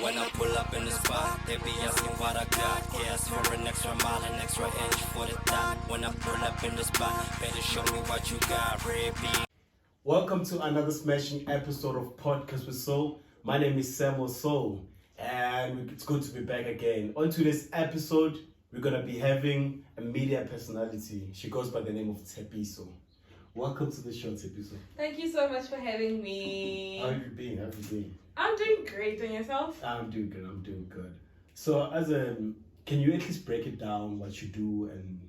When I pull up in the spot, they be asking what I got. Gas for an extra mile, an extra inch for the dot. When I pull up in the spot, better show me what you got. Red beat. Welcome to another smashing episode of Podcast with Soul. My name is Samuel Soul, and it's good to be back again. On today's episode, we're gonna be having a media personality. She goes by the name of Tshepiso. Welcome to the show, Tshepiso. Thank you so much for having me. How have you been? How have you been? I'm doing great. And yourself? I'm doing good. I'm doing good. So, can you at least break it down what you do and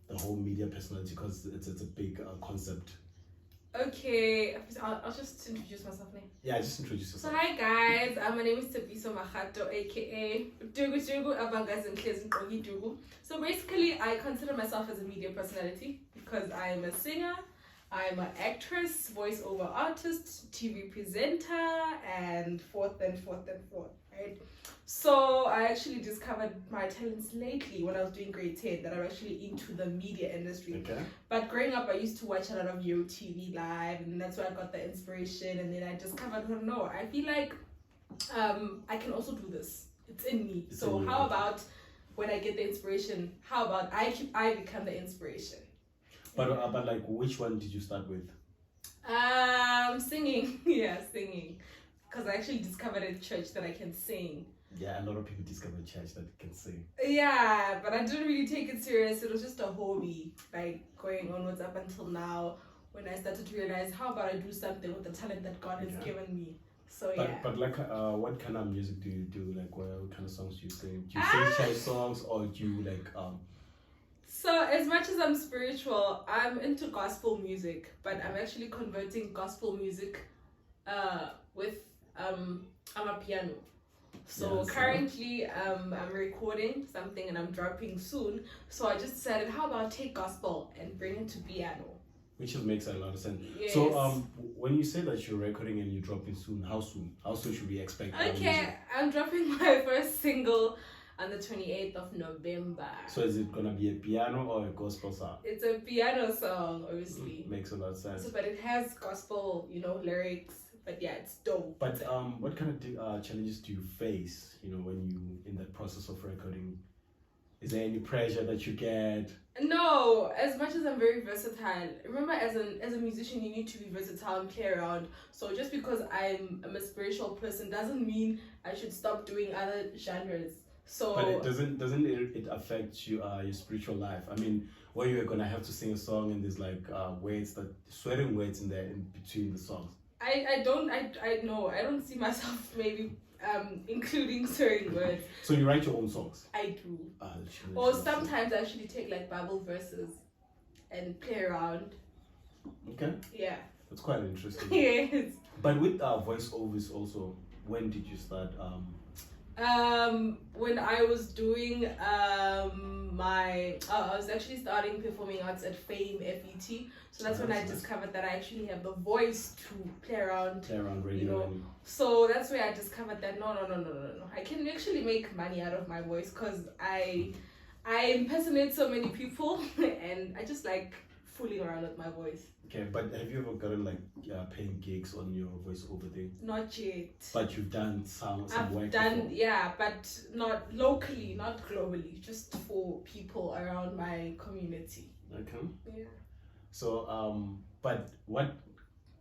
the whole media personality, because it's a big concept. Okay, I'll just introduce myself now. Yeah, just introduce So yourself. hi guys, my name is Tshepiso Makgato, aka Dugu Abangazi Nhlezi Nkogi Dugu. So basically, I consider myself as a media personality because I'm a singer, I'm an actress, voiceover artist, TV presenter, and fourth, right? So I actually discovered my talents lately when I was doing grade 10 that I'm actually into the media industry. Okay. But growing up, I used to watch a lot of TV Live, and that's where I got the inspiration. And then I discovered, oh no, I feel like I can also do this. It's in me. So how about when I get the inspiration, how about I become the inspiration? But like, which one did you start with? Singing. Yeah, singing. Because I actually discovered at church that I can sing. Yeah, a lot of people discover church that can sing. Yeah, but I didn't really take it serious. It was just a hobby, like going onwards up until now, when I started to realize, how about I do something with the talent that God has given me? So yeah. But like, what kind of music do you do? Like, what kind of songs do you sing? Do you sing church songs, or do you like So as much as I'm spiritual, I'm into gospel music, but I'm actually converting gospel music with amapiano. So Yes, currently I'm recording something and I'm dropping soon. So I just decided, how about take gospel and bring it to piano? which just makes a lot of sense. Yes. So when you say that you're recording and you're dropping soon, how soon? How soon should we expect? Okay, I'm dropping my first single on the 28th of November. So is it gonna be a piano or a gospel song? It's a piano song, obviously. Makes a lot of sense. So, but it has gospel, lyrics. But yeah, it's dope. But what kind of challenges do you face? When you in the process of recording, is there any pressure that you get? No, as much as I'm very versatile. Remember, as a musician, you need to be versatile and play around. So just because I'm a spiritual person doesn't mean I should stop doing other genres. So, But it doesn't it affect you your spiritual life? I mean, where you're gonna have to sing a song and there's like words that swearing words in there in between the songs. I don't see myself maybe including swearing words. So you write your own songs? I do. Sure, Or sure. sometimes I actually take like Bible verses and play around. Okay, Yeah. that's quite interesting. Yes. But with voiceovers also, when did you start? When I was doing I was actually starting performing arts at Fame FET. So that's when I discovered that I actually have the voice to play around. Radio. So that's where I discovered that no, I can actually make money out of my voice because I impersonate so many people and I just like fooling around with my voice. Okay, but have you ever gotten like paying gigs on your voiceover thing? Not yet. But you've done some work I've done, before. yeah, but not locally, not globally, just for people around my community. Okay. Yeah. So but what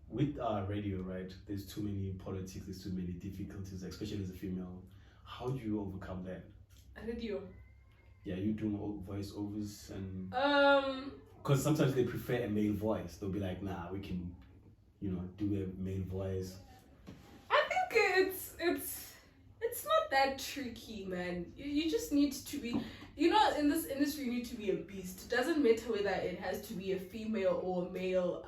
with radio, right? There's too many politics. There's too many difficulties, especially as a female. How do you overcome that? Radio. Yeah, you doing voiceovers and. Um, Because sometimes they prefer a male voice. They'll be like, nah, we can, do a male voice. I think it's not that tricky, man. You just need to be, in this industry, you need to be a beast. It doesn't matter whether it has to be a female or a male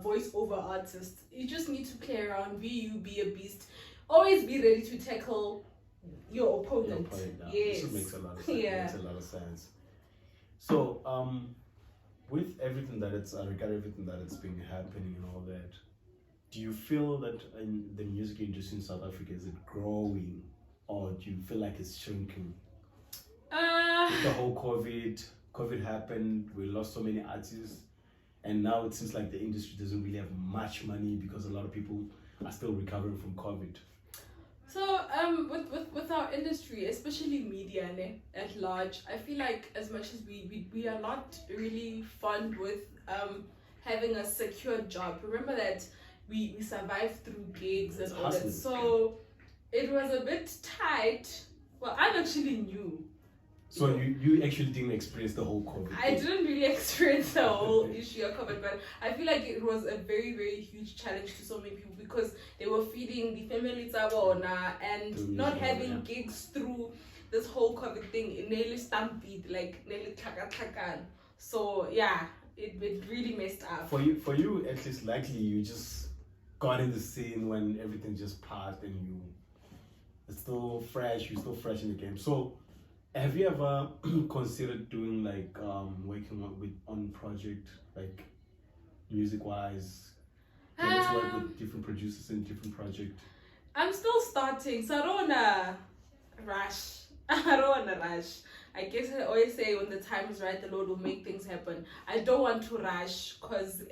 voiceover artist. You just need to play around, be a beast. Always be ready to tackle your opponent. Yes. This makes a lot of sense. Yeah. Makes a lot of sense. So, with everything that regarding everything that it's been happening and all that, do you feel that in the music industry in South Africa, is it growing, or do you feel like it's shrinking? With the whole COVID happened, we lost so many artists, and now it seems like the industry doesn't really have much money because a lot of people are still recovering from COVID. So with our industry, especially media at large, I feel like as much as we are not really fond with having a secure job. Remember that we survived through gigs and all that. So it was a bit tight. Well, I'm actually new. So you actually didn't experience the whole COVID I didn't really experience the whole issue of COVID, but I feel like it was a very, very huge challenge to so many people because they were feeding the families and not having gigs through this whole COVID thing. It nearly stampede, like nearly taka. So yeah, it really messed up. For you, at least likely you just got in the scene when everything just passed and you're still fresh in the game. So have you ever considered doing like working on project like music wise, getting to work with different producers in different projects? I'm still starting, so I don't wanna rush. I guess I always say when the time is right, the Lord will make things happen. I don't want to rush because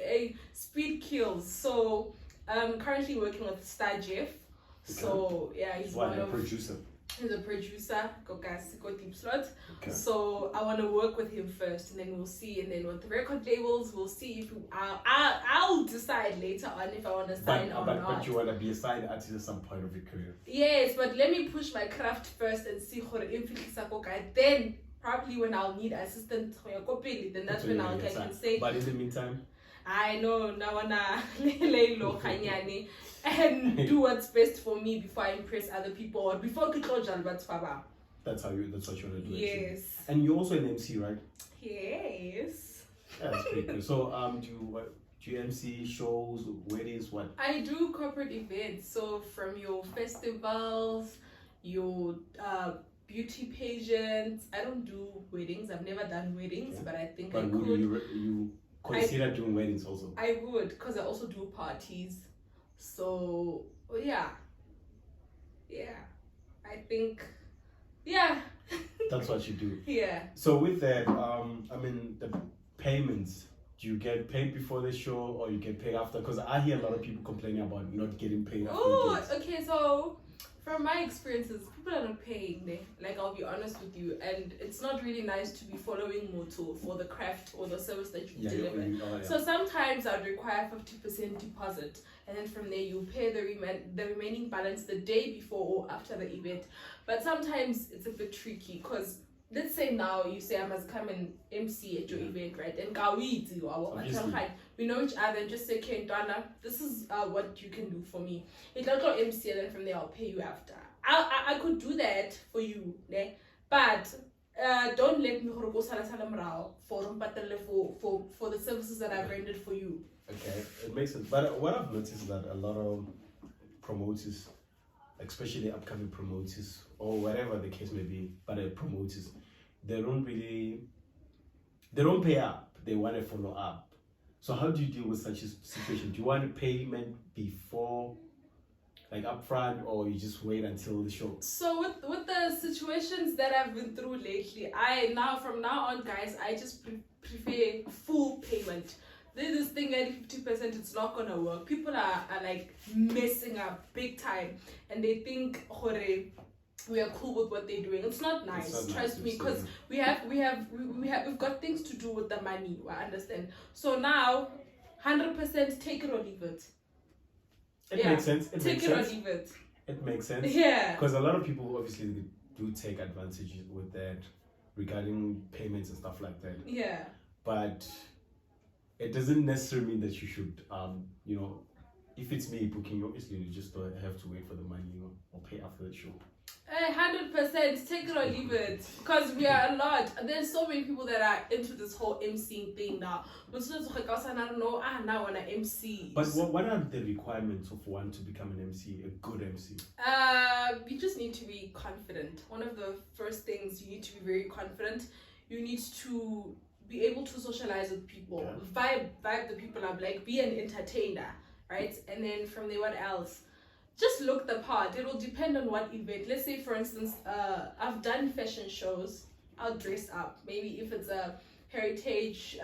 speed kills. So I'm currently working with Star Jeff. So yeah, he's a producer. He's a producer, go Deep Slot. Okay. So I want to work with him first, and then we'll see. And then with the record labels, we'll see if I'll decide later on if I want to sign or not. But you want to be a side artist at some point of your career. Yes, but let me push my craft first and see then probably when I'll need assistant, then that's when I can say. But in the meantime, I know now wanna lay low and do what's best for me before I impress other people or before that's what you want to do. Yes. Actually. And you're also an MC, right? Yes. That's pretty cool. So do you MC shows, weddings, what? I do corporate events. So from your festivals, your beauty pageants. I don't do weddings. I've never done weddings, but I think I could. You consider doing weddings also? I would, because I also do parties. So yeah, I think that's what you do. Yeah. So with that, I mean the payments. Do you get paid before the show or you get paid after? Because I hear a lot of people complaining about not getting paid after. Oh, okay. So from my experiences, people are not paying me. Like, I'll be honest with you, and it's not really nice to be following Moto for the craft or the service that you deliver. So sometimes I'd require 50% deposit, and then from there you pay the remaining balance the day before or after the event. But sometimes it's a bit tricky because let's say now you say I must come and MC at your event, right? And we know each other and just say, okay, Donna, this is what you can do for me. It'll go MC and then from there I'll pay you after. I could do that for you, né? But don't let me go for the services that I've rendered for you. Okay, it makes sense. But what I've noticed is that a lot of promoters, especially upcoming promoters or whatever the case may be, but promoters, they don't pay up. They want to follow up. So how do you deal with such a situation? Do you want payment before, like upfront, or you just wait until the show? So with the situations that I've been through lately, from now on, guys, I just prefer full payment. There's this thing at 50%, it's not gonna work. People are like messing up big time, and they think we are cool with what they're doing. It's not nice, trust me, because we've got things to do with the money. I understand. So now, 100% take it or leave it. It makes sense. Take it or leave it. It makes sense. Yeah. Because a lot of people obviously do take advantage with that regarding payments and stuff like that. Yeah. But it doesn't necessarily mean that you should, if it's me booking you, obviously you just have to wait for the money, or pay after the show. 100% take it or leave it, because we are a lot. There's so many people that are into this whole MCing thing now. But now when I MC. But what are the requirements of one to become an MC, a good MC? You just need to be confident. One of the first things, you need to be very confident. You need to be able to socialize with people, vibe the people up, like be an entertainer, right? And then from there, what else? Just look the part. It will depend on what event. Let's say, for instance, I've done fashion shows. I'll dress up. Maybe if it's a heritage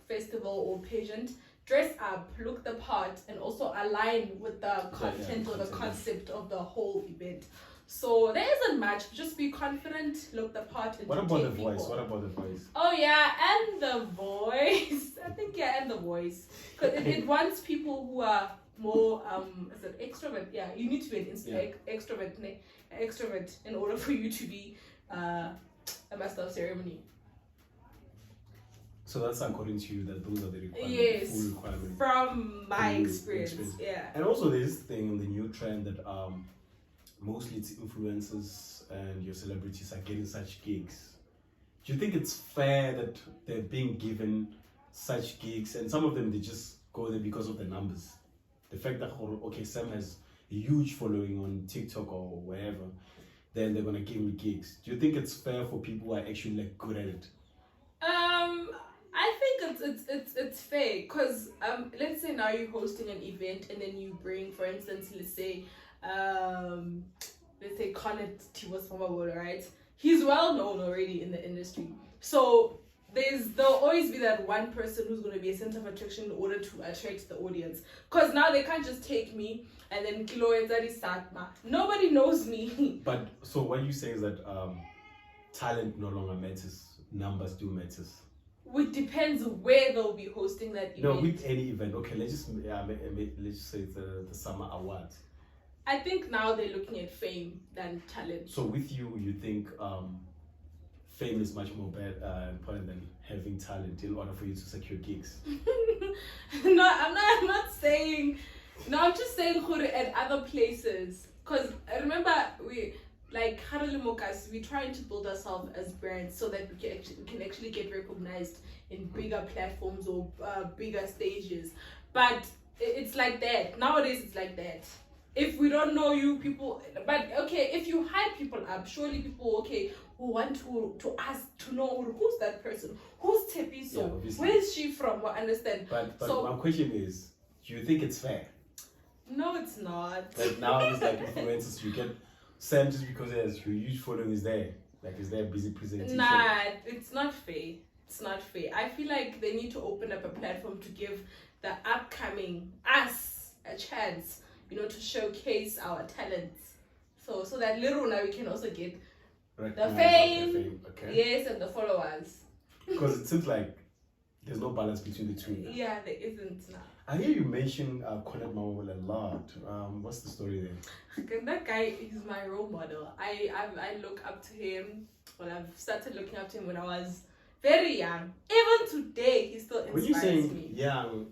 festival or pageant, dress up, look the part, and also align with the content or the concept of the whole event. So there isn't much. Just be confident, look the part, and What about the people. voice? What about the voice? Oh yeah, and the voice. I think and the voice, because it wants people who are more is it extrovert? Yeah, you need to be an extrovert in order for you to be a master of ceremony. So that's according to you that those are the requirements. Yes, full requirements. From my experience. Yeah. And also there's this thing, the new trend that mostly it's influencers and your celebrities are getting such gigs. Do you think it's fair that they're being given such gigs, and some of them they just go there because of the numbers? The fact that okay, Sam has a huge following on TikTok or wherever, then they're gonna give me gigs. Do you think it's fair for people who are actually like good at it? I think it's fair, because let's say now you're hosting an event and then you bring, for instance, let's say Connett Tibos, right? He's well known already in the industry, so there'll always be that one person who's going to be a center of attraction in order to attract the audience, because now they can't just take me and then Kilo Satma. Nobody knows me. But so what you say is that talent no longer matters, numbers do matters. It depends where they'll be hosting that event. No, with any event. Okay, let's just say the Summer Awards. I think now they're looking at fame than talent. So with you think fame is much more important than having talent in order for you to secure gigs? No, I'm not saying. No, I'm just saying at other places. Because remember, we're trying to build ourselves as brands so that we can actually get recognized in bigger platforms or bigger stages. But it's like that. Nowadays, it's like that. If we don't know you, people, but okay, if you hype people up, surely people, who want to ask to know who's that person, who's Tepiso, where is she from? I understand. But so, my question is, do you think it's fair? No, it's not. Like now, it's like influencers, you get Sam just because he has your huge following is there, busy presenting. Nah, it's not fair. It's not fair. I feel like they need to open up a platform to give the upcoming us a chance, to showcase our talents. So that little now we can also get the fame, okay. Yes, and the followers. Because it seems like there's no balance between the two. Yeah, there isn't now. I hear you mention Connett Mawela a lot. What's the story there? That guy is my role model. I look up to him. Well, I've started looking up to him when I was very young. Even today, he still inspires when you saying me. Young,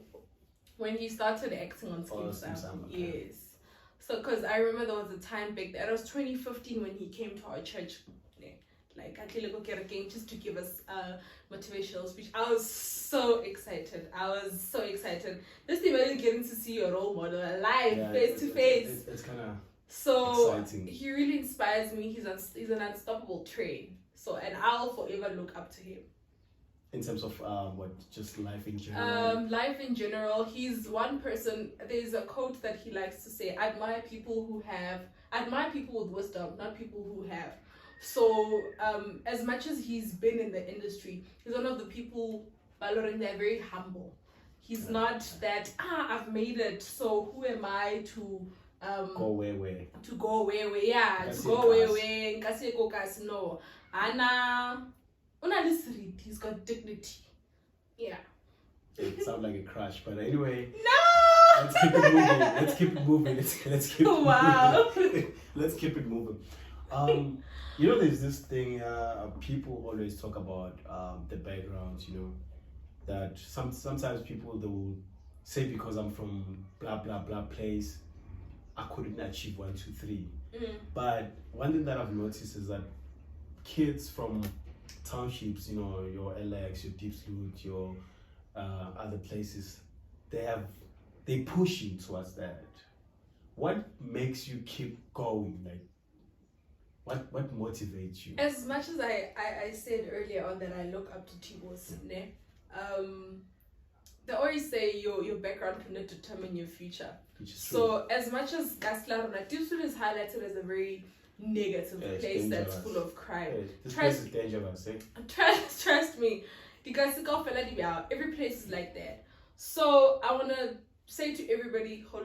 when he started acting on Skeem Saam. Okay. Yes. So, because I remember there was a time back there, it was 2015 when he came to our church, just to give us a motivational speech. I was so excited. Just imagine getting to see your role model alive, face to face. It's kind of exciting. He really inspires me. He's an unstoppable train. So, and I'll forever look up to him. In terms of just life in general? Life in general, he's one person. There's a quote that he likes to say: admire people with wisdom, not people who have. So, as much as he's been in the industry, he's one of the people, Valorin, they're very humble. He's not that, I've made it, so who am I to go where? To go where, yeah, Kasi to go where, no. Anna, he's got dignity. Yeah. It sounds like a crush, but anyway. No! Let's keep it moving. Let's keep wow. Let's keep it moving. There's this thing, people always talk about the backgrounds, that sometimes people, they will say because I'm from blah, blah, blah place, I couldn't achieve 1, 2, 3. But one thing that I've noticed is that kids from townships, your LX, your Diepsloot, your other places, they push you towards that. What makes you keep going? What motivates you? As much as I said earlier on that I look up to Tibos, they always say your background cannot determine your future. Which is so true. As much as Gaslarona, Diepsloot is highlighted as a very negative place that's full of crime. This place is dangerous, eh? Trust me. Every place is like that. So I want to say to everybody, or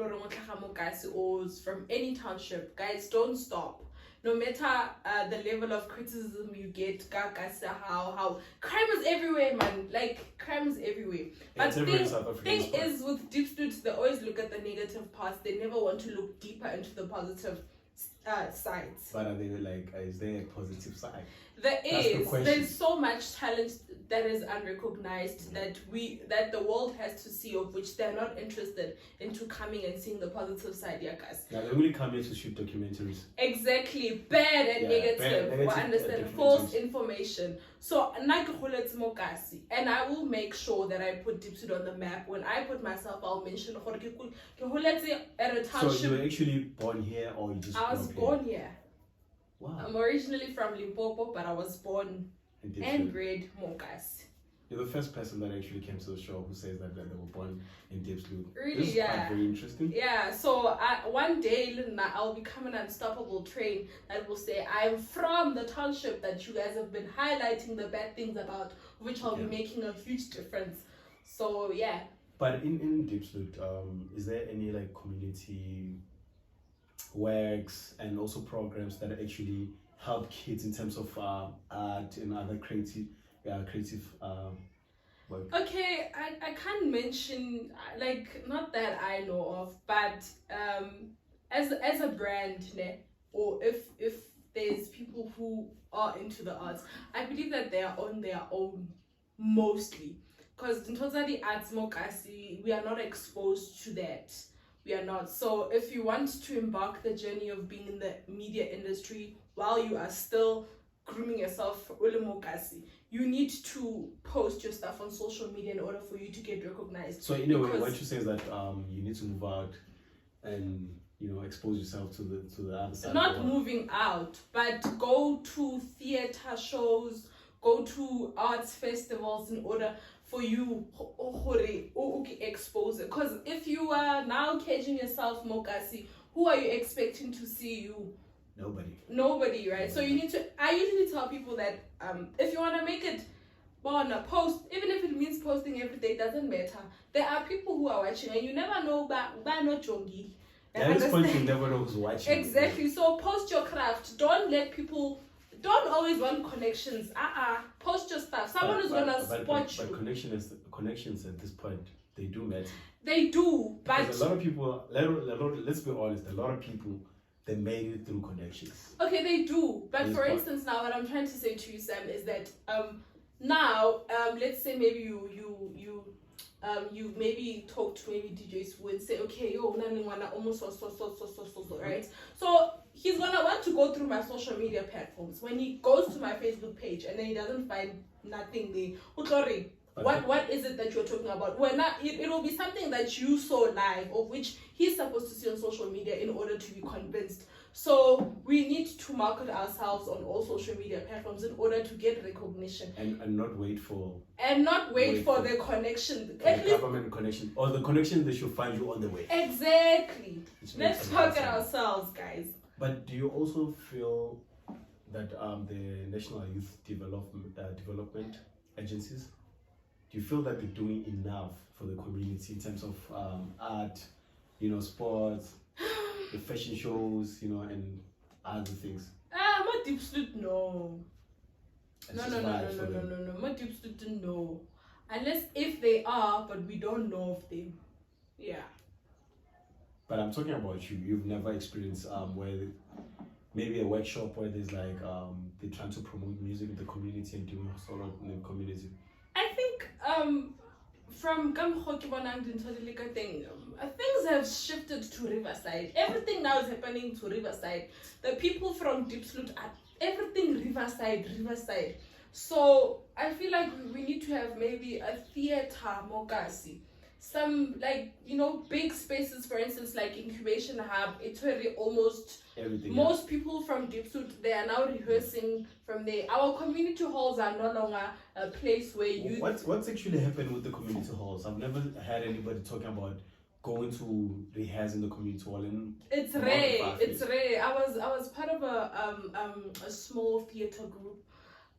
from any township, guys, don't stop. No matter the level of criticism you get, how crime is everywhere, man. Like, crime is everywhere. But it's everywhere in South Africa. thing is, with Diepsloot, they always look at the negative parts. They never want to look deeper into the positive sides. But are they like, is there a positive side? There's so much talent that is unrecognized that the world has to see, of which they're not interested into coming and seeing the positive side. Yeah, guys. Yeah, they only come here to shoot documentaries. Exactly, bad and negative. We understand false information. So and I will make sure that I put Diepsloot on the map. When I put myself, I'll mention at a township. So you were actually born here, or you just? I was born here. Wow. I'm originally from Limpopo, but I was born and bred Mokasi. You're the first person that actually came to the show who says that they were born in Diepsloot. Really, this is quite very interesting. Yeah, so one day I'll become an unstoppable train that will say, I'm from the township that you guys have been highlighting the bad things about, which I'll be making a huge difference. So, yeah. But in Diepsloot, is there any like community works and also programs that actually help kids in terms of art and other creative work? Okay, I can't mention, like, not that I know of, but as a brand, or if there's people who are into the arts, I believe that they are on their own mostly, because in totally arts Mokasi, we are not exposed to that. We are not. So if you want to embark the journey of being in the media industry while you are still grooming yourself for Ulemokasi, you need to post your stuff on social media in order for you to get recognized. So in a way, what you say is that you need to move out and expose yourself to the other side. Not moving out, but go to theater shows, go to arts festivals in order for you expose it. Because if you are now caging yourself, Mokasi, who are you expecting to see you? Nobody, right? So you need to. I usually tell people that if you want to make it on a post, even if it means posting every day, doesn't matter. There are people who are watching, and you never know by not jongi. At this point, you never know who's watching. Exactly. So post your craft. Don't let people. Don't always want connections. Post your stuff. Someone is gonna spot you. But connections at this point, they do matter. They do, but because a lot of people. Let's be honest. A lot of people, they made it through connections. Okay, they do. But for instance, now what I'm trying to say to you, Sam, is that now let's say maybe you maybe talk to maybe DJs who would say, okay, yo, almost so, right? So he's gonna want to go through my social media platforms. When he goes to my Facebook page and then he doesn't find nothing there, what is it that you're talking about? It will be something that you saw live, of which he's supposed to see on social media in order to be convinced. So we need to market ourselves on all social media platforms in order to get recognition. And not wait for... And not wait for the connection. The government connection. Or the connection that should find you on the way. Exactly. Let's target ourselves, guys. But do you also feel that the National Youth Development Agencies, do you feel that they're doing enough for the community in terms of art, sports, the fashion shows, and other things? More Diepsloot, no. No. More Diepsloot, no. Unless if they are, but we don't know of them. Yeah. But I'm talking about you. You've never experienced where maybe a workshop where there's like they're trying to promote music in the community and doing sort of in the community. I think from thing, things have shifted to Riverside. Everything now is happening to Riverside. The people from Diepsloot are everything Riverside. So I feel like we need to have maybe a theater Mokasi. Some big spaces, for instance, like Incubation Hub. It's really almost everything. Most people from Diepsloot, they are now rehearsing from there. Our community halls are no longer a place where you. What's actually happened with the community halls? I've never had anybody talking about going to rehearse in the community hall. It's rare. I was part of a small theater group.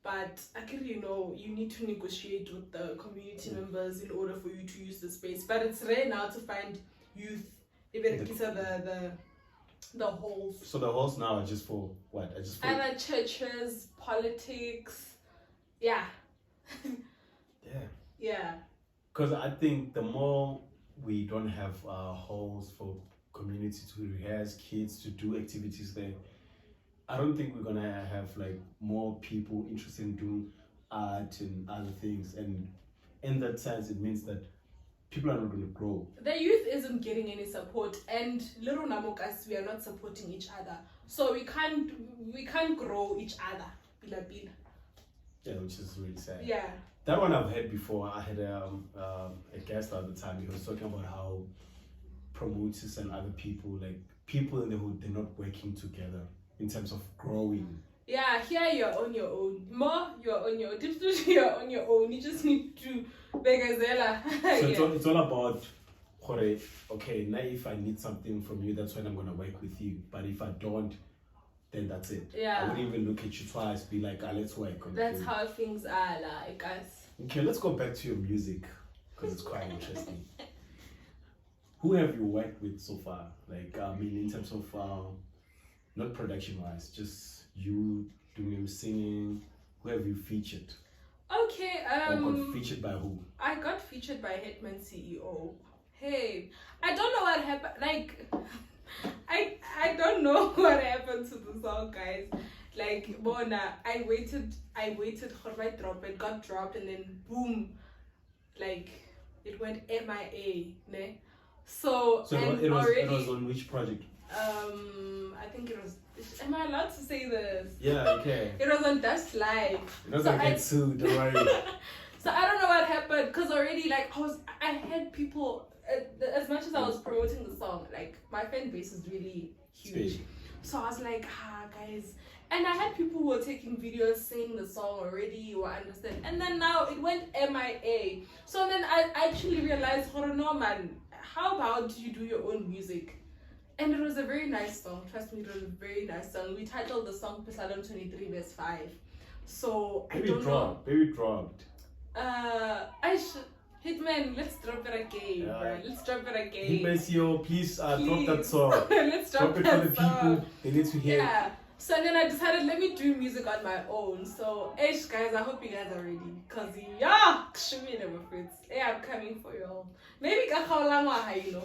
But I can, you need to negotiate with the community members in order for you to use the space. But it's rare now to find youth, even the halls. So the halls now are just for what? Just for Other churches, politics. Yeah. yeah. Yeah. Because I think the more we don't have halls for community to rehearse, kids to do activities there, I don't think we're gonna have like more people interested in doing art and other things. And in that sense, it means that people are not gonna grow. The youth isn't getting any support, and little Namokas, we are not supporting each other. So we can't grow each other. Bila bila. Yeah, which is really sad. Yeah. That one I've heard before. I had a guest the other time. He was talking about how promoters and other people, like people in the hood, they're not working together in terms of growing. Yeah, here you're on your own. More, you're on your own. Dips, you're on your own. You just need to begazela. So it's all about, okay, now if I need something from you, that's when I'm going to work with you. But if I don't, then that's it. Yeah. I wouldn't even look at you twice, be like, let's work on That's it. how things are, like us. Okay, let's go back to your music, because it's quite interesting. Who have you worked with so far? Like, I mean, in terms of, not production-wise, just you doing singing. Who have you featured? Okay, Or got featured by who? I got featured by Hetman CEO. Hey, I don't know what happened. Like, I don't know what happened to the song, guys. Like, Bona, I waited for my drop. It got dropped, and then boom, like it went MIA, ne? So it was on which project? I think it was. Am I allowed to say this? Yeah, okay. It was on Dust Live. You're not gonna get sued, don't worry. So I don't know what happened, because already like I had people, as much as I was promoting the song, like my fan base is really huge. So I was like, guys, and I had people who were taking videos singing the song already, who understand, and then now it went MIA. So then I actually realized, hold on, no man, how about you do your own music? And it was a very nice song. Trust me, it was a very nice song. We titled the song Psalm 23 verse 5. So I don't know. Baby dropped. Hitman, let's drop it again, bro. Let's drop it again. Hitman CEO, please drop that song. Let's drop it that for the song. people. They need to hear. Yeah. So then I decided, let me do music on my own. So, guys, I hope you guys are ready. Because, show me the fruits. I'm coming for you all. Maybe you know.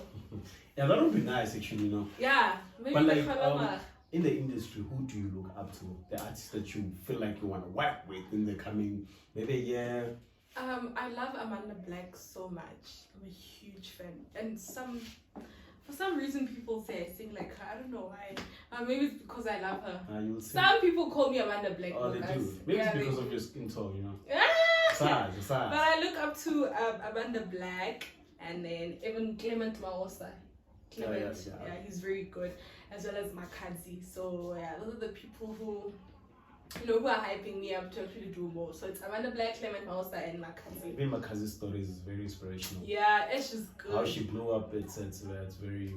Yeah, that would be nice, actually, Yeah, maybe but like, in the industry, who do you look up to? The artists that you feel like you want to work with in the coming, maybe a year? I love Amanda Black so much. I'm a huge fan. And for some reason, people say I sing like her. I don't know why. Maybe it's because I love her. Some people call me Amanda Black. Oh, they do. Maybe it's because of your skin tone, Sad. Sad. But I look up to Amanda Black, and then even Clement Maosa. Clement, yeah, he's very good, as well as Makazi. So yeah, those are the people who who are hyping me up to actually do more. So it's Amanda Black, Clement Maosa, and Makazi. Even Makazi's story is very inspirational. Yeah, it's just good. How she blew up, it's very,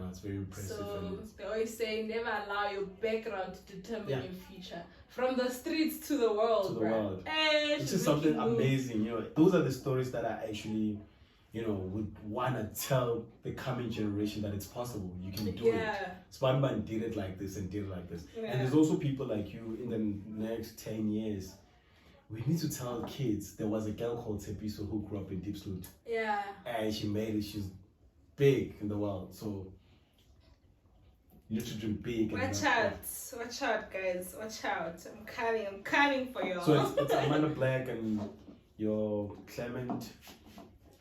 it's very impressive. So they always say, never allow your background to determine your future. From the streets to the world. To the world. It's just something amazing. Those are the stories that I actually, would want to tell the coming generation that it's possible. You can do it. Spanban did it like this and did it like this. Yeah. And there's also people like you in the next 10 years. We need to tell kids there was a girl called Tepiso who grew up in Diepsloot. Yeah. And she made it. She's big in the world. So you need to dream big. Watch out, guys. Watch out. I'm coming for you. So it's Amanda Black and your Clement.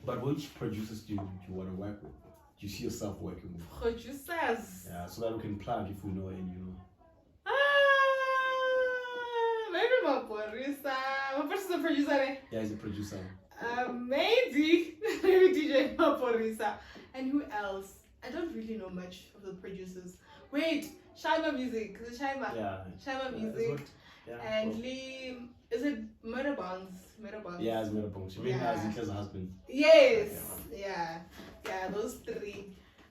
But which producers do you want to work with? Do you see yourself working with? Producers? Yeah, so that we can plug if we know any, Maybe Maporisa. Maporisa is a producer, eh? Yeah, he's a producer. Maybe DJ Maporisa. And who else? I don't really know much of the producers. Wait, Shaima Music. Is it Shaima? Yeah. Shaima Music. And Lee, is it Murderbongs? Yeah, it's Murderbongs. You mean Zitla's husband? Yes. Yeah, those three.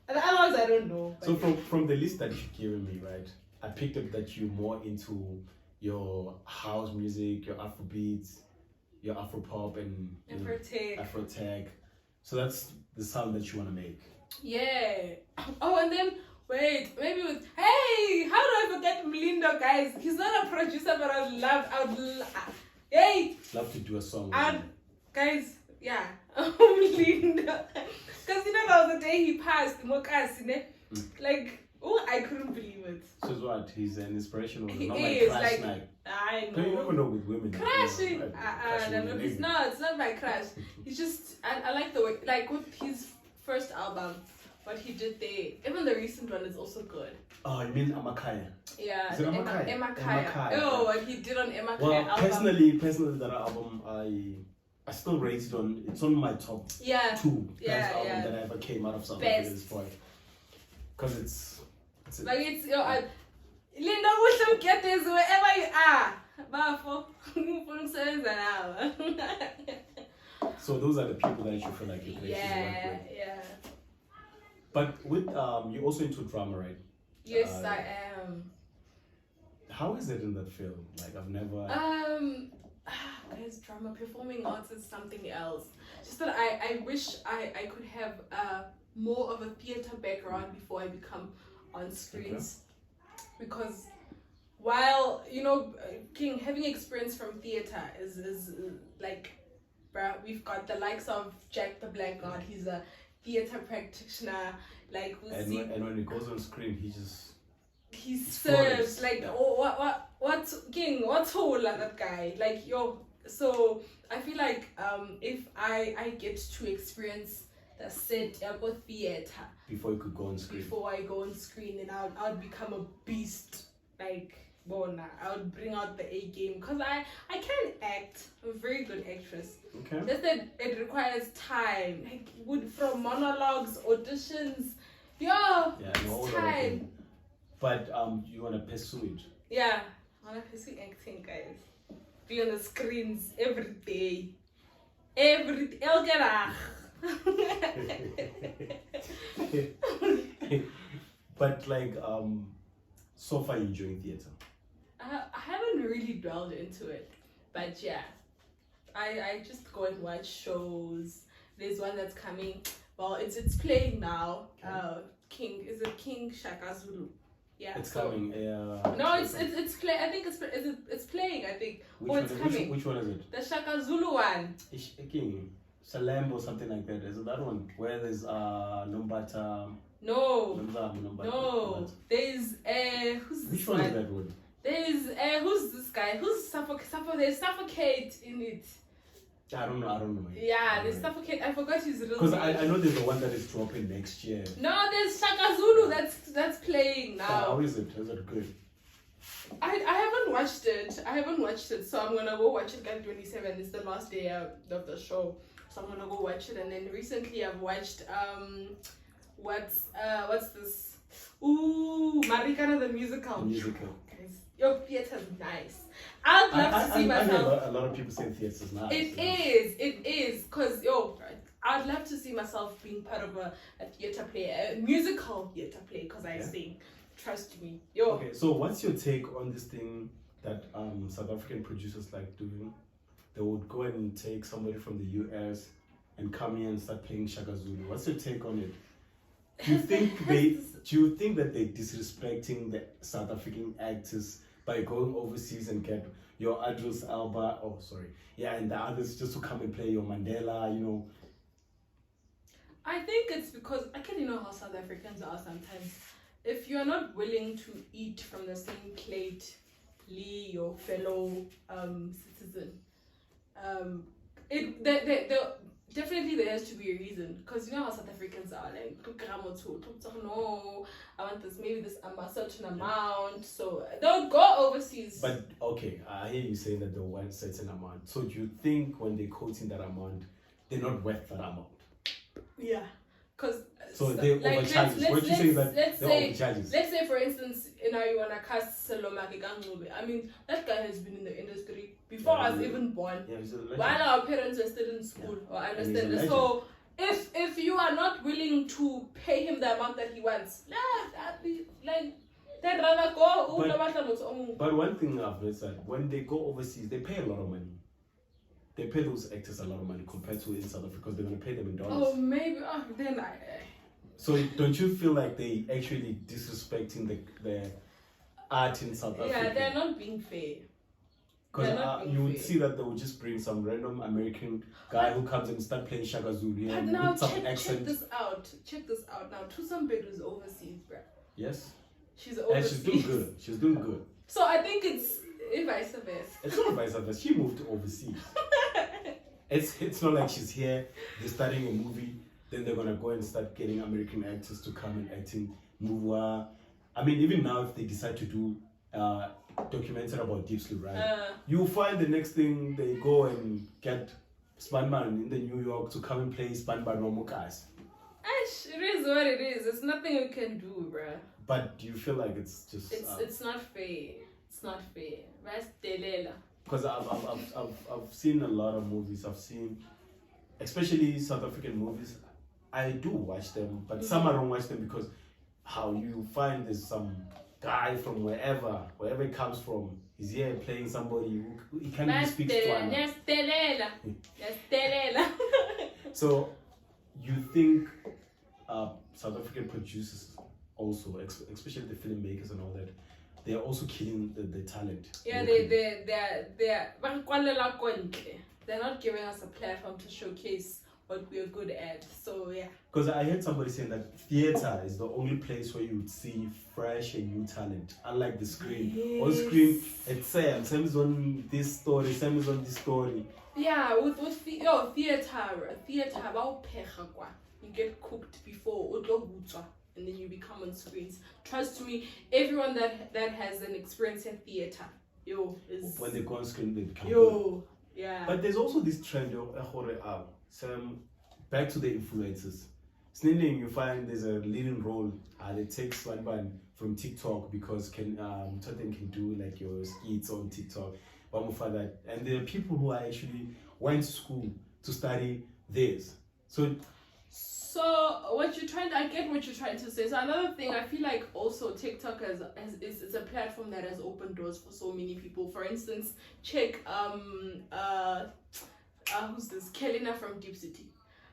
And the other ones I don't know. So from the list that you've given me, right, I picked up that you're more into, your house music, your Afro beats, your Afro pop, and Afro tech. So that's the sound that you want to make. Yeah. Oh, and then wait, maybe with hey, how do I forget Mlindo, guys? He's not a producer, but I would hey, love to do a song. Guys, yeah, Mlindo, because you know that was the day he passed. Like, oh, I couldn't believe it. So what? He's an inspiration. He not is my crush, like I know. You never know with women. Crashing. No, It's not my crush. He's just I like the way, like with his first album, what he did there. Even the recent one is also good. Oh, you mean Amakaya? Yeah, Is it Amakaya? Emakaya. Oh, what he did on Emakaya well, album. personally, that album I still rate it on. It's on my top 2 best album that ever came out of South Africa at this point. Because it's like it's Linda Wilson get this wherever you are. Bafo. So those are the people that you feel like you play. Yeah. But with you're also into drama, right? Yes, I am. How is it in that field? Like I've never. Guys, drama performing arts is something else. Just that I wish I could have more of a theater background before I become on screens, because while King having experience from theater is like, bruh, we've got the likes of Jack the Black God. He's a theater practitioner. Like and when he goes on screen, he serves like what King, what's whole that guy like yo. So I feel like if I get to experience the set about theater before you could go on screen, before I go on screen, then I would become a beast. Like Bona, I would bring out the A game, because I can act. I'm a very good actress. Okay. Just that it requires time, like from monologues, auditions. Time. But you wanna pursue it. Yeah, I wanna pursue acting, guys. Be on the screens every day. El Gerach. But like so far you enjoying theater? I haven't really dwelled into it, but yeah, I just go and watch shows. There's one that's coming. Well, it's playing now. Okay. King Shaka Zulu? Yeah, it's coming. No, it's play. I think it's playing. I think. It's coming. Which one is it? The Shaka Zulu one. King Salam or something like that. Is it that one where there's Nombata? No. Nombata. No. There's who's this Which one is that one? There's who's this guy? Who's there's Suffocate in it. I don't know. Yeah, there's Suffocate. I forgot his real name. Because I know there's the one that is dropping next year. No, there's Shaka Zulu that's playing now. How is it? Is it good? I haven't watched it. So I'm gonna go watch it on 27. It's the last day of the show. So I'm gonna go watch it. And then recently I've watched what's this? Ooh, Marikana the musical. Guys, your theater's nice. I'd love to see myself. A lot of people say theater's nice. It is, cause I'd love to see myself being part of a theater play, a musical theater play, cause I sing. Trust me, Okay, so what's your take on this thing that South African producers like doing? They would go and take somebody from the US and come here and start playing Shaka Zulu. What's your take on it? Do you think that they're disrespecting the South African actors by going overseas and get your Adros Alba, and the others just to come and play your Mandela, I think it's because how South Africans are sometimes. If you're not willing to eat from the same plate, your fellow citizen, definitely there has to be a reason, because you know how South Africans are like, no, I want this, maybe this certain amount, so they'll go overseas. But okay, I hear you saying that they want a certain amount. So do you think when they're quoting that amount, they're not worth that amount? Yeah, because they overcharge. What you saying that they overcharge? Let's say, for instance, you wanna cast Salomake Gangube. I mean, that guy has been in the industry before I was even born. Yeah, he's a legend. While our parents were still in school, or I understand it. So if you are not willing to pay him the amount that he wants, that'd be like They'd rather go. But one thing I've noticed that when they go overseas, they pay a lot of money. They pay those actors a lot of money compared to in South Africa because they're gonna pay them in dollars. Oh, maybe. Then I. So don't you feel like they actually disrespecting the art in South Africa? Yeah, they're not being fair. Because you would see that they would just bring some random American guy who comes and start playing Shaka Zulu But and now with some check accent. this out. Check this out now. Tusam Bedu's overseas, bruh. Yes. She's And overseas. she's doing good. She's doing good. So I think it's vice versa. It's not vice versa. She moved to overseas. It's not like she's here, they're starting a movie, then they're gonna go and start getting American actors to come and act in movie. I mean, even now, if they decide to do documentary about Deep Sleep, right? You'll find the next thing they go and get Spanman in the New York to come and play Spanman Romokas. Ash, it is what it is. There's nothing we can do, bruh. But do you feel like it's just It's not fair. It's not fair. That's delela. because I've seen a lot of movies. I've seen, especially South African movies. I do watch them, but some I don't watch them because how you find there's some guy from wherever he comes from. He's here playing somebody who he can't even speak Tswana. That's delela. That's delela. So you think South African producers also, especially the filmmakers and all that, they are also killing the talent? Yeah, they're not giving us a platform to showcase what we're good at. So yeah. Because I heard somebody saying that theater is the only place where you would see fresh and new talent, unlike the screen. Yes. On screen, it's same is on this story, same is on this story. Yeah, with theater, you get cooked before and then you become on screens. Trust me, everyone that has an experience in theater, is When they go on screen, they become good. yo, yeah. But there's also this trend of back to the influencers. Snilling, you find there's a leading role. They take one from TikTok because Totten can do like your skits on TikTok. And there are people who actually went to school to study this. So I get what you're trying to say. So another thing, I feel like also TikTok is a platform that has opened doors for so many people. For instance, check who's this? Kelina from Deep City.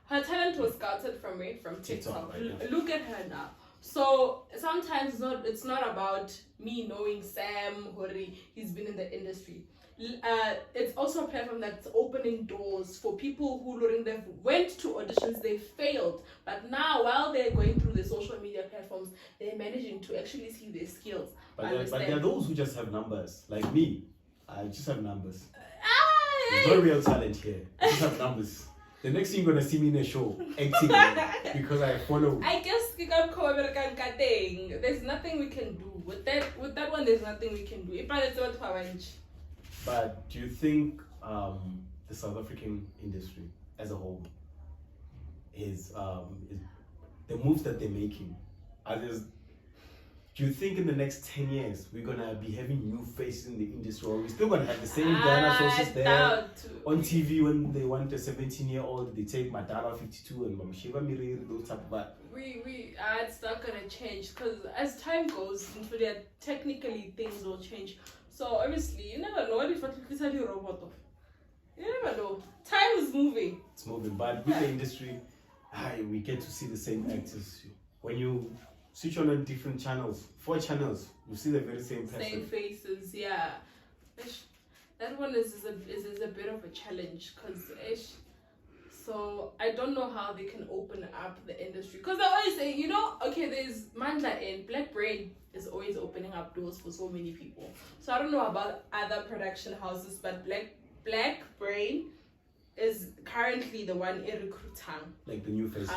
Her talent was scouted from TikTok. Right. Look at her now. So sometimes it's not about me knowing Sam Hori. He's been in the industry. It's also a platform that's opening doors for people who went to auditions, they failed, but now while they're going through the social media platforms, they're managing to actually see their skills. But there are those who just have numbers, like me. I just have numbers. There's no real talent here. I just have numbers. The next thing you're gonna see me in a show acting because I follow. I guess there's nothing we can do with that one. There's nothing we can do. But do you think the South African industry as a whole is the moves that they're making? Do you think in the next 10 years we're gonna be having new faces in the industry, or we're still gonna have the same dinosaurs there on TV when they want a 17-year-old, they take Madala 52 and Mamshiva Miriri, those type of it's not gonna change because as time goes into that, technically things will change. So obviously you never know what if it's a robot. You never know. Time is moving. It's moving, but with the industry, we get to see the same actors. When you switch on different channels, 4 channels, you see the very same person. Same faces, yeah. That one is a bit of a challenge because so I don't know how they can open up the industry, because I always say, okay, there's Mandla and Black Brain is always opening up doors for so many people. So I don't know about other production houses, but Black Brain is currently the one in recruiting. Like the new faces.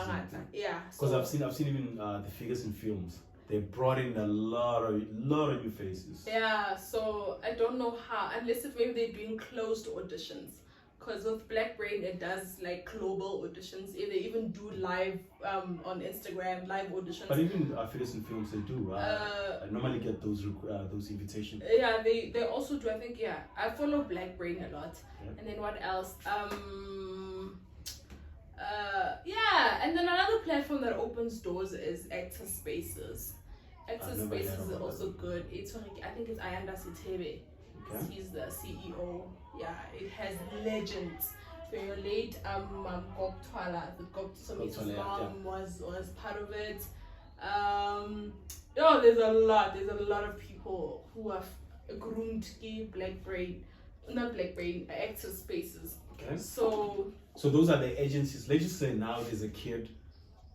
Yeah. Because I've seen even the figures in films. They brought in a lot of new faces. Yeah, so I don't know how, unless if maybe they're doing closed auditions. Because with Black Brain, it does like global auditions. They even do live on Instagram, live auditions. But even figures in films, they do. I normally get those invitations. Yeah, they also do. I think, I follow Black Brain a lot. Yeah. And then what else? And then another platform that opens doors is Actor Spaces. Access I've never heard Spaces is about also that. good. I think it's Ayanda Sitebe. Okay. He's the CEO. Yeah, it has legends. So your late Gok Twala, the Gok Somi's Gok Twala, mom was part of it. There's a lot of people who have groomed Black Brain, not Black Brain, Access Spaces. Okay. So those are the agencies. Let's just say now there's a kid,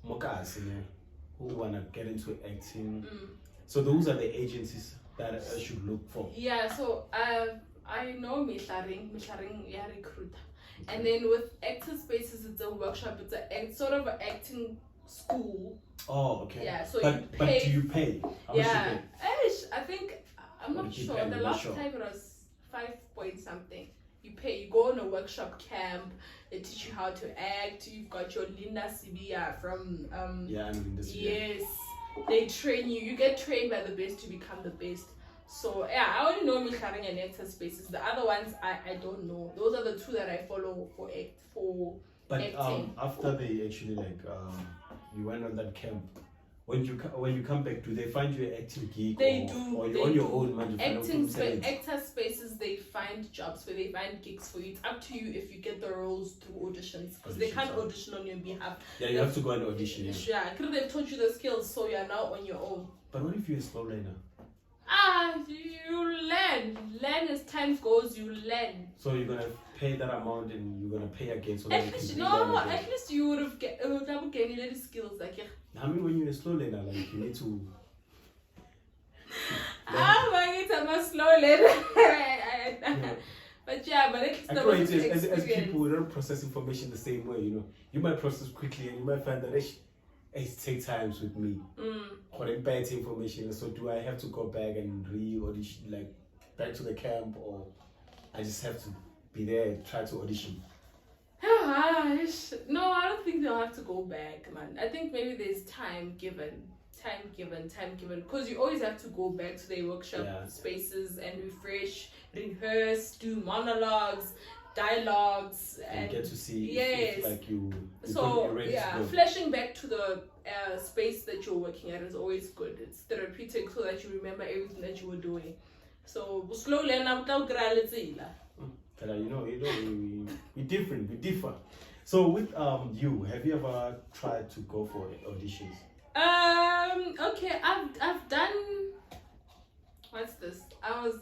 Mokas, who wanna get into acting. So those are the agencies that I should look for. Yeah, so I know Misharing, yeah, recruiter. And then with Access Spaces, it's a workshop. It's sort of an acting school. Oh, okay. Yeah, so but do you pay? How much yeah, you pay? I think I'm What not did you sure. pay? The You're not last sure. time it was 5 point something. You pay. You go on a workshop camp. They teach you how to act. You've got your Linda Sibia from Yeah, I'm in this. Yes, they train you. You get trained by the best to become the best. So yeah, I only know Misharing and Access Spaces. The other ones I don't know. Those are the two that I follow for But acting. after they actually you went on that camp, when you come back, do they find you an acting gig? They or, do, Or they you're on your do. own, man? You find out from talent? Access Spaces, they find jobs where they find gigs for you. It's up to you if you get the roles through auditions, because they can't Auditions, audition on your behalf. Yeah, you have to go and audition. Yeah. Yeah, because they've taught you the skills, so you're now on your own. But what if you're a slow learner? You learn as time goes. You learn. So you're gonna pay that amount and you're gonna pay again so that you can No, relearn again. at least you would have gained skills like. I mean, when you're a slow learner, like you need to. I'm a slow learner. Yeah. But yeah, but at least there According was to as experience. people, we don't process information the same way. You might process quickly and you might find that it takes times with me. Or bad information. So do I have to go back and re-audition, like back to the camp, or I just have to be there and try to audition? No, I don't think they'll have to go back, man. I think maybe there's time given, because you always have to go back to the workshop spaces and refresh, rehearse, do monologues, dialogues, And get to see yes. if like you're ready to go. flashing back to the space that you're working at is always good. It's therapeutic so that you remember everything that you were doing. So slowly and we different, we differ. So with you, have you ever tried to go for auditions? Okay, I've done. What's this? I was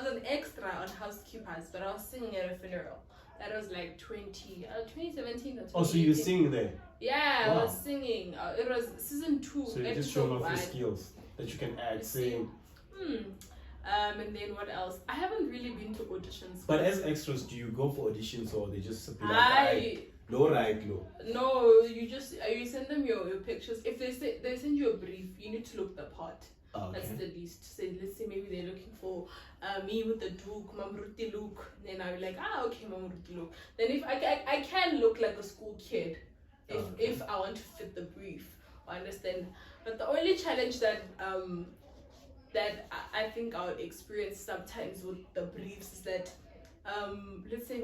an extra on Housekeepers, but I was singing at a funeral. That was like 2017 or 2018. Oh, so you were singing there? Yeah, Wow. I was singing. It was season 2. So you just showing off your skills that you can act, sing. And then what else? I haven't really been to auditions. But as extras, do you go for auditions or they just be like, low? No, you send them your pictures. If they send you a brief, you need to look the part. Okay. That's the least. So let's say maybe they're looking for me with the Duke, Mamruti look. Then I'll be like, okay, Mamruti look. Then if I can look like a school kid, if I want to fit the brief, I understand. But the only challenge that I think I would experience sometimes with the briefs is that let's say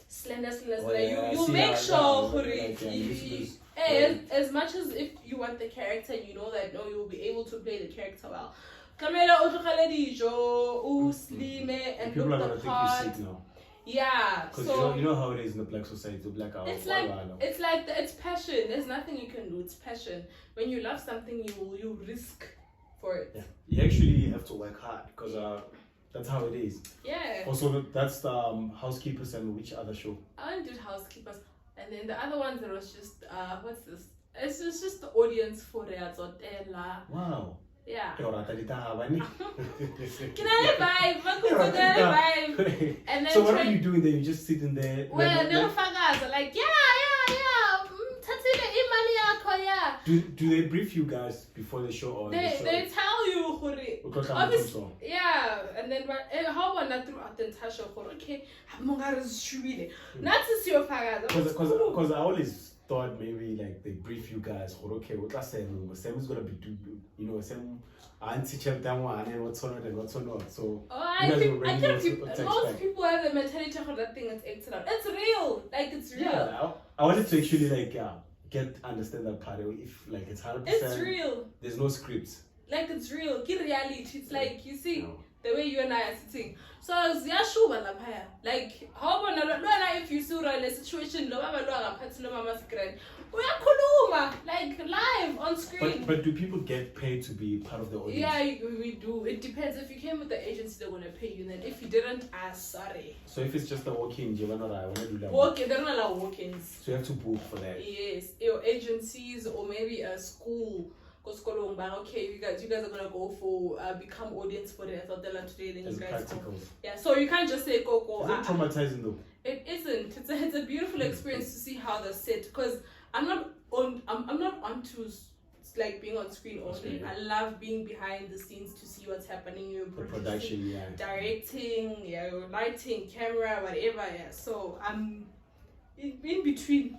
slender, you make sure as much as if you want the character, you know that you'll be able to play the character well. And people look are the gonna part. think you're sick now. Yeah, Because so you know how it is in the black society, the black hour. it's passion. There's nothing you can do. It's passion. When you love something, you risk for it. Yeah. You actually have to work hard because that's how it is. Yeah. Also, that's the Housekeepers and which other show? I only did Housekeepers, and then the other ones there was just what's this? It's just the audience for Reazotela. Wow. Yeah. Can I vibe? And then so what are you doing there? You just sitting there? Well, they're like yeah. Do they brief you guys before the show or They tell you, obviously, yeah, and then how about not throughout the entire show? Okay, not to see your because I always thought maybe like they brief you guys. Okay, what I said, Sam is gonna be Sam anti-teacher that one and what's on it and what's not. So I think most people have the mentality of that thing. It's excellent. It's real, like it's real. Yeah, I wanted to actually understand that part. If like it's 100%, It's real. there's no scripts. Like it's real. Get reality. It's like you see No. the way you and I are sitting. So ziyashuba lapha. Like how about no if you see a situation lo baba lo akaphathi lo mama screen. Uyakhuluma like live on screen. But do people get paid to be part of the audience? Yeah, we do. It depends. If you came with the agency, they're gonna pay you. Then if you didn't, sorry. So if it's just a walk-in, you wanna do that. Walk-in, they don't allow walk-ins. So you have to book for that. Yes, your agencies or maybe a school. Okay, you guys are gonna go for become audience for the Ethotela today. Then As you guys practicals. go. Yeah, so you can't just say go. Is it traumatizing though? It isn't. It's a beautiful experience to see how they're set. Because I'm not onto like being on screen only. Okay. I love being behind the scenes to see what's happening. You're The production, yeah. directing, yeah, lighting, camera, whatever. Yeah. So I'm in between.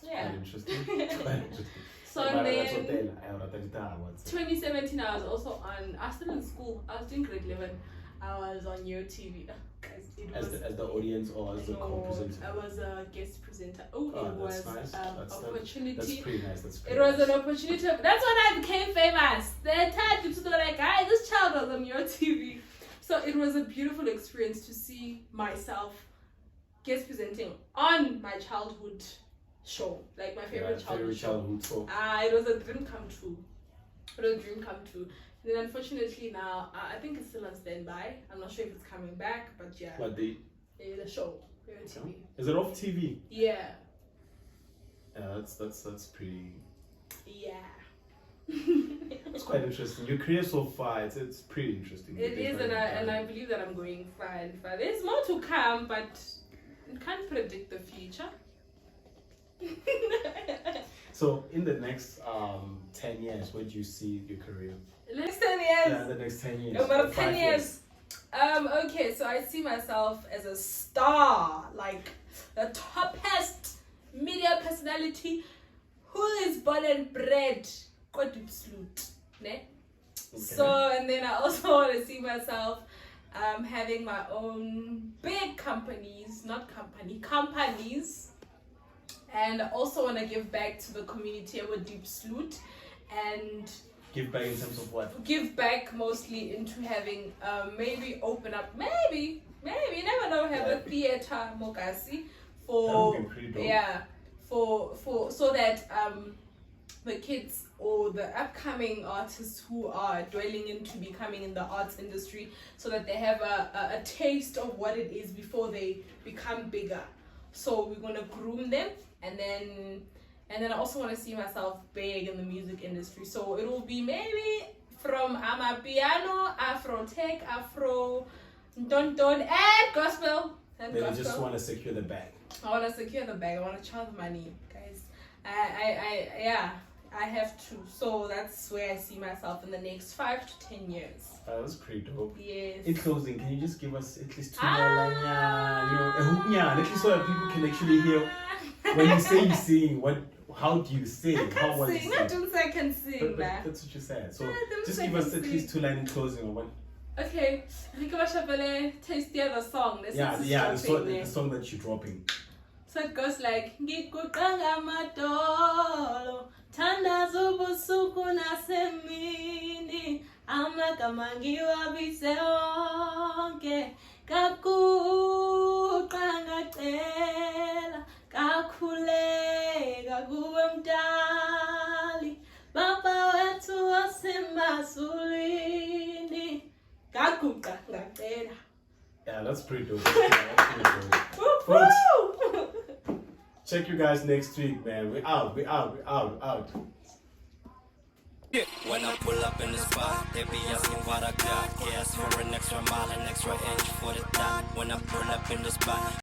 Yeah. Quite interesting. Quite interesting. So then 2017 I was also on. I was still in school. I was doing grade 11. I was on Yo TV. Guys, it was As the audience or as the co-presenter? I was a guest presenter. Oh, Oh, it that's was nice. That's opportunity. pretty nice. That's pretty It was nice. an opportunity. That's when I became famous. The entire people were like, "Guy, this child was on Your TV." So it was a beautiful experience to see myself guest presenting on my childhood show, like my favorite childhood show. show. It was a dream come true. It was a dream come true. And then unfortunately now, I think it's still on standby. I'm not sure if it's coming back, but yeah. But the show, Your TV. is it off TV? Yeah. Yeah, that's pretty. Yeah. That's quite interesting. Your career so far, it's pretty interesting. It is, and I believe that I'm going far and far. There's more to come, but you can't predict the future. So in the next 10 years, where do you see your career? Next 10 years. Yeah, the next 10 years. About 5 10 years. Okay, so I see myself as a star, like the toppest media personality who is born and bred Kodupslut, ne? Okay. So, and then I also want to see myself having my own big companies, and I also want to give back to the community of Diepsloot and Give back in terms of what? give back mostly into having maybe open up, maybe you never know, have a theater Mogasi for That would be pretty dope. yeah for so that the kids or the upcoming artists who are dwelling into becoming in the arts industry, so that they have a taste of what it is before they become bigger. So we're gonna groom them, and then I also want to see myself big in the music industry. So it will be maybe from Amapiano, Afro Tech, Afro Don and gospel. And Then you gospel. just want to secure the bag. I want to secure the bag. I want to charge money, guys. I have to. So that's where I see myself in the next 5 to 10 years. That's pretty dope. Yes. In closing, can you just give us at least 2 lines, a hook, at least so that people can actually hear when you say you sing, how do you sing? I can't was sing. I don't say I can sing, but man. that's what you said. So Yeah, I don't just say give I us can at sing. least 2 lines in closing or one. Okay, Rika Bashapele, taste the other song. This Yeah, is yeah, dropping the song that you're dropping. So it goes like Ngikuqanga madolo Thanda zobusuku nasemini Amagama ngiwabise onke Kakuqanga cela Kakhuleka kuwe mdali Baba wethu wasemazulwini Kakuqanga cela. Yeah, that's pretty dope. Yeah, that's pretty dope. Folks, check you guys next week, man. We're out. When I pull up in the spot, they be asking what I got. Gas for an extra mile, an extra inch for the dot. When I pull up in the spot.